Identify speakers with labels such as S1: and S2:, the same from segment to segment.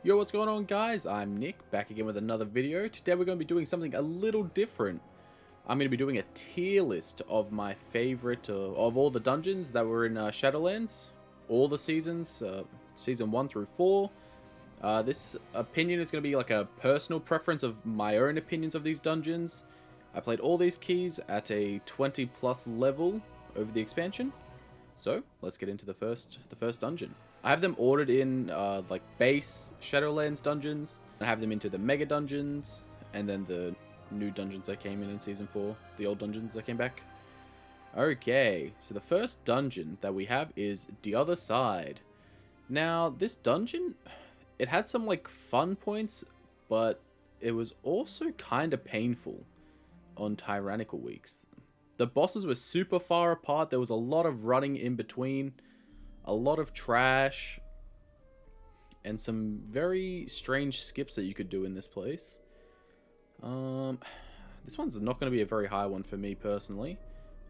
S1: Yo, what's going on, guys? I'm Nick, back again with another video. Today we're going to be doing something a little different. I'm going to be doing a tier list of my favorite, of all the dungeons that were in Shadowlands. All the seasons, season 1 through 4. This opinion is going to be like a personal preference of my own opinions of these dungeons. I played all these keys at a 20 plus level over the expansion. So, let's get into the first dungeon. I have them ordered in like base Shadowlands dungeons. I have them into the mega dungeons, and then the new dungeons that came in season 4, the old dungeons that came back. Okay, so the first dungeon that we have is The Other Side. Now, this dungeon, it had some like fun points, but it was also kind of painful on tyrannical weeks. The bosses were super far apart. There was a lot of running in between, a lot of trash, and some very strange skips that you could do in this place. This one's not going to be a very high one for me personally.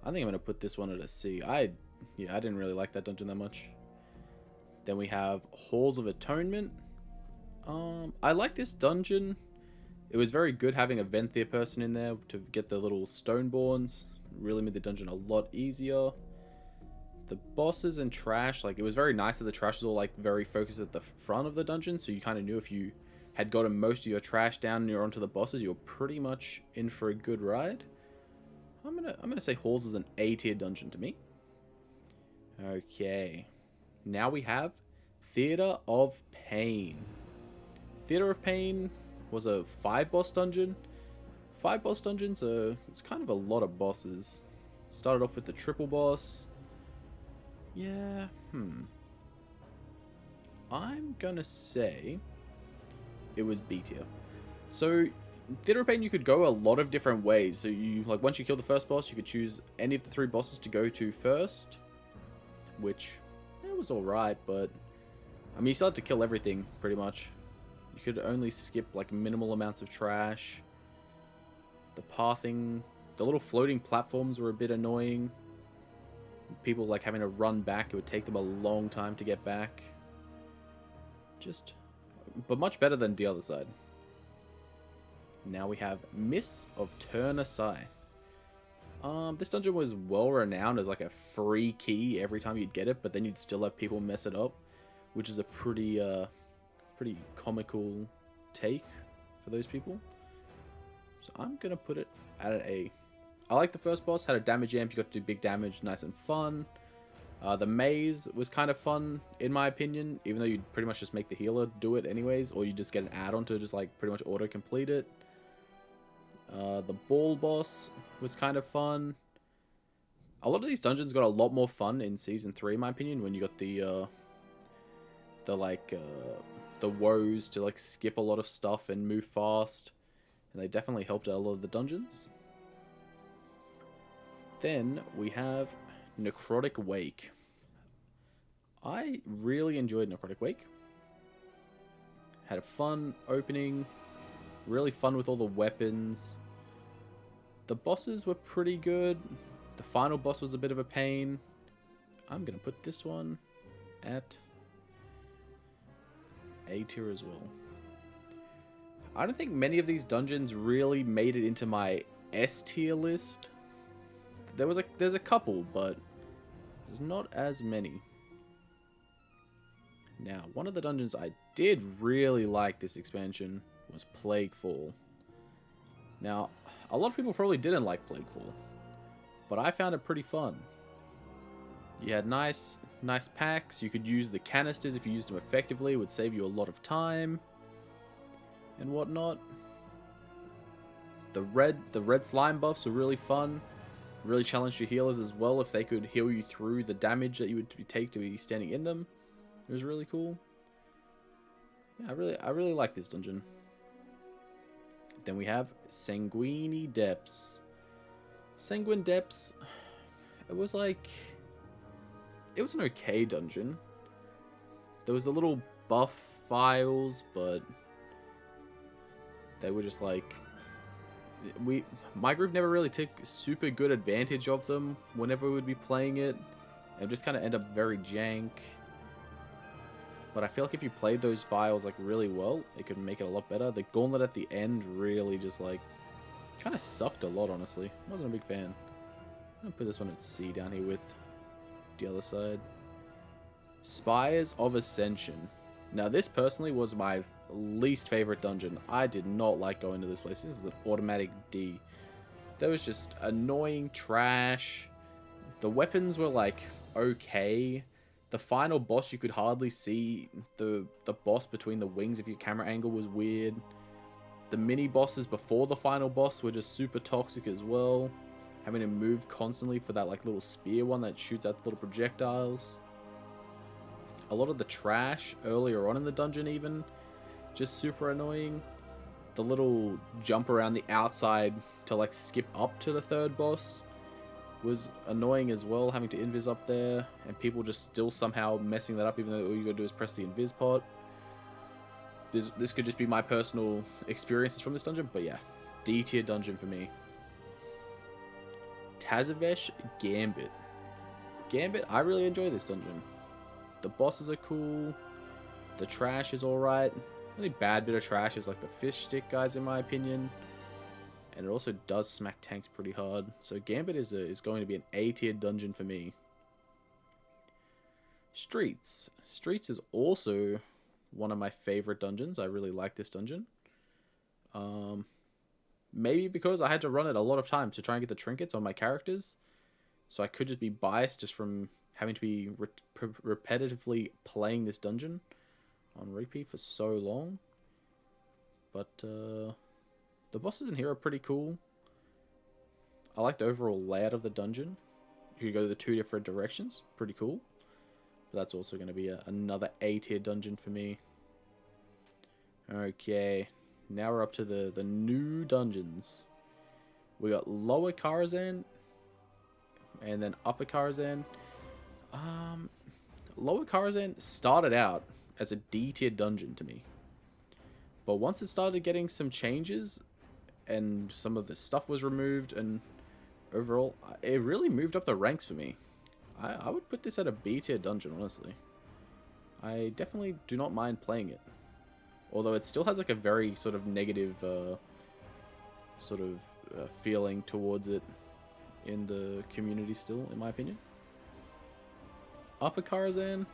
S1: I think I'm going to put this one at a C. I didn't really like that dungeon that much. Then we have Halls of Atonement. I like this dungeon. It was very good having a Venthyr person in there to get the little Stoneborns. Really made the dungeon a lot easier. The bosses and trash, like, it was very nice that the trash was all like very focused at the front of the dungeon, so you kind of knew if you had gotten most of your trash down and you're onto the bosses, you're pretty much in for a good ride. I'm gonna say Halls is an A tier dungeon to me. Okay, now we have Theater of Pain. Theater of Pain was a 5-boss dungeon. 5 boss dungeons it's kind of a lot of bosses. Started off with the triple boss. Yeah, I'm gonna say it was B tier. So Theater of Pain, you could go a lot of different ways. So you, like, once you kill the first boss, you could choose any of the 3 bosses to go to first, which was alright, but I mean, you still had to kill everything pretty much. You could only skip like minimal amounts of trash. The pathing, the little floating platforms were a bit annoying. People like having to run back, it would take them a long time to get back. But much better than The Other Side. Now we have Miss of Turner Scythe. This dungeon was well renowned as like a free key every time you'd get it, but then you'd still have people mess it up, which is a pretty comical take for those people. So I'm gonna put it at an A. I like the first boss, had a damage amp, you got to do big damage, nice and fun. The maze was kind of fun, in my opinion, even though you'd pretty much just make the healer do it anyways, or you just get an add-on to just like pretty much auto-complete it. The ball boss was kind of fun. A lot of these dungeons got a lot more fun in Season 3, in my opinion, when you got the woes to like skip a lot of stuff and move fast. And they definitely helped out a lot of the dungeons. Then we have Necrotic Wake. I really enjoyed Necrotic Wake. Had a fun opening. Really fun with all the weapons. The bosses were pretty good. The final boss was a bit of a pain. I'm going to put this one at A tier as well. I don't think many of these dungeons really made it into my S tier list. There's a couple, but there's not as many. Now, one of the dungeons I did really like this expansion was Plaguefull. Now, a lot of people probably didn't like Plaguefull, but I found it pretty fun. You had nice packs. You could use the canisters if you used them effectively. It would save you a lot of time and whatnot. The red slime buffs were really fun. Really challenged your healers as well if they could heal you through the damage that you would take to be standing in them. It was really cool. Yeah, I really like this dungeon. Then we have Sanguine Depths. Sanguine Depths, it was an okay dungeon. There was a little buff files, but they were just like, my group never really took super good advantage of them whenever we would be playing it. It just kind of end up very jank. But I feel like if you played those files like really well, it could make it a lot better. The gauntlet at the end really just like kind of sucked a lot, honestly. Wasn't a big fan. I'll put this one at C down here with the other side. Spires of Ascension. Now this personally was my least favorite dungeon. I did not like going to this place. This is an automatic D. That was just annoying trash. The weapons were like okay. The final boss, you could hardly see the boss between the wings if your camera angle was weird. The mini bosses before the final boss were just super toxic as well. Having to move constantly for that like little spear one that shoots out the little projectiles. A lot of the trash earlier on in the dungeon even, just super annoying. The little jump around the outside to like skip up to the third boss was annoying as well, having to invis up there, and people just still somehow messing that up even though all you gotta do is press the invis pot. This could just be my personal experiences from this dungeon, but yeah, D tier dungeon for me. Tazavesh Gambit. Gambit, I really enjoy this dungeon. The bosses are cool, the trash is alright. The only bad bit of trash is like the fish stick guys in my opinion. And it also does smack tanks pretty hard. So Gambit is going to be an A tier dungeon for me. Streets. Streets is also one of my favorite dungeons. I really like this dungeon. Maybe because I had to run it a lot of times to try and get the trinkets on my characters. So I could just be biased just from having to be repetitively playing this dungeon on repeat for so long. But the bosses in here are pretty cool. I like the overall layout of the dungeon. You could go the two different directions. Pretty cool. But that's also going to be another A tier dungeon for me. Okay. Now we're up to the new dungeons. We got Lower Karazhan and then Upper Karazhan. Lower Karazhan started out as a D tier dungeon to me. But once it started getting some changes and some of the stuff was removed and overall, it really moved up the ranks for me. I would put this at a B tier dungeon, honestly. I definitely do not mind playing it. Although it still has like a very sort of negative feeling towards it in the community still, in my opinion. Upper Karazhan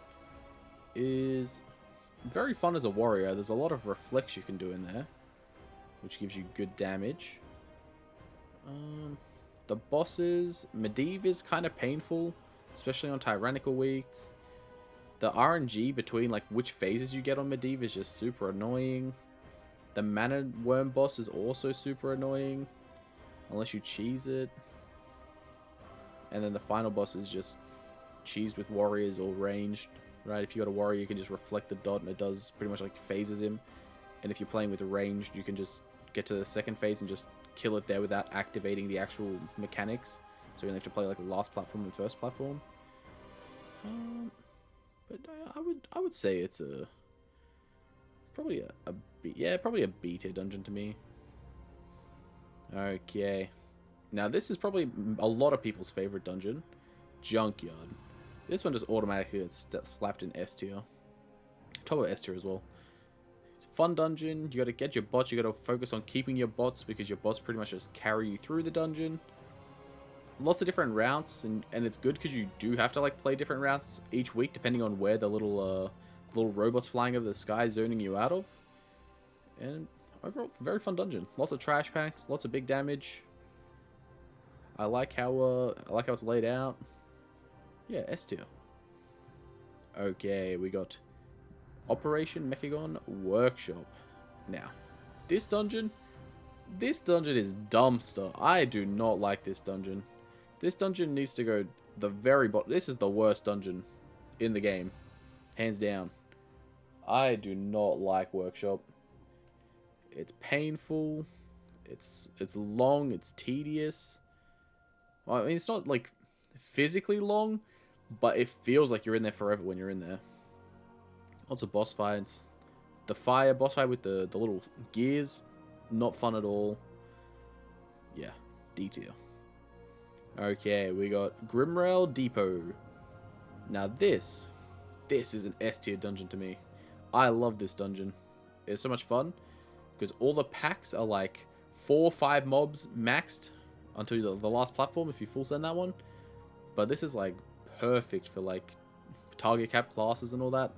S1: is very fun as a warrior. There's a lot of reflex you can do in there, which gives you good damage. The bosses, Medivh is kind of painful, especially on tyrannical weeks. The RNG between like which phases you get on Medivh is just super annoying. The mana worm boss is also super annoying, unless you cheese it. And then the final boss is just cheesed with warriors or ranged. Right, if you got a warrior, you can just reflect the dot and it does pretty much like phases him. And if you're playing with ranged, you can just get to the second phase and just kill it there without activating the actual mechanics. So you only have to play like the last platform and first platform. But I would say it's probably a B, yeah, probably a B tier dungeon to me. Okay, now this is probably a lot of people's favorite dungeon, Junkyard. This one just automatically gets slapped in S tier. Top of S tier as well. It's a fun dungeon. You got to get your bots. You got to focus on keeping your bots because your bots pretty much just carry you through the dungeon. Lots of different routes, and it's good because you do have to like play different routes each week depending on where the little robots flying over the sky zoning you out of. And overall, very fun dungeon. Lots of trash packs, lots of big damage. I like how it's laid out. Yeah, S tier. Okay, we got Operation Mechagon Workshop. Now, this dungeon is dumpster. I do not like this dungeon. This dungeon needs to go the very bottom. This is the worst dungeon in the game, hands down. I do not like Workshop. It's painful. It's long. It's tedious. Well, I mean, it's not like physically long, but it feels like you're in there forever when you're in there. Lots of boss fights. The fire boss fight with the little gears, not fun at all. Yeah, D tier. Okay, we got Grimrail Depot. Now this is an S tier dungeon to me. I love this dungeon. It's so much fun because all the packs are like 4 or 5 mobs maxed until the last platform if you full send that one. But this is like perfect for like target cap classes and all that.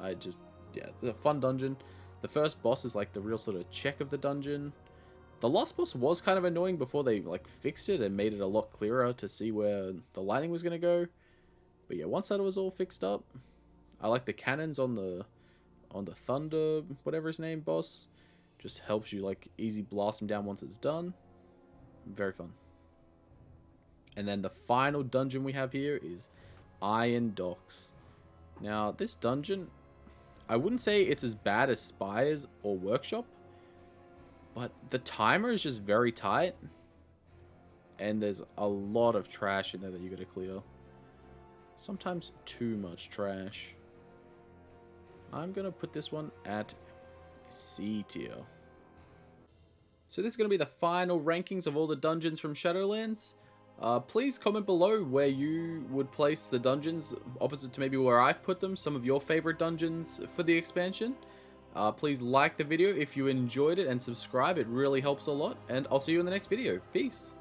S1: Yeah, it's a fun dungeon. The first boss is like the real sort of check of the dungeon. The last boss was kind of annoying before they like fixed it and made it a lot clearer to see where the lightning was going to go. But yeah, once that was all fixed up, I like the cannons on the thunder, whatever his name, boss. Just helps you like easy blast him down once it's done. Very fun. And then the final dungeon we have here is Iron Docks. Now, this dungeon, I wouldn't say it's as bad as Spires or Workshop, but the timer is just very tight. And there's a lot of trash in there that you gotta clear. Sometimes too much trash. I'm gonna put this one at C tier. So this is gonna be the final rankings of all the dungeons from Shadowlands. Please comment below where you would place the dungeons opposite to maybe where I've put them, some of your favorite dungeons for the expansion. Please like the video if you enjoyed it and subscribe, it really helps a lot, and I'll see you in the next video. Peace!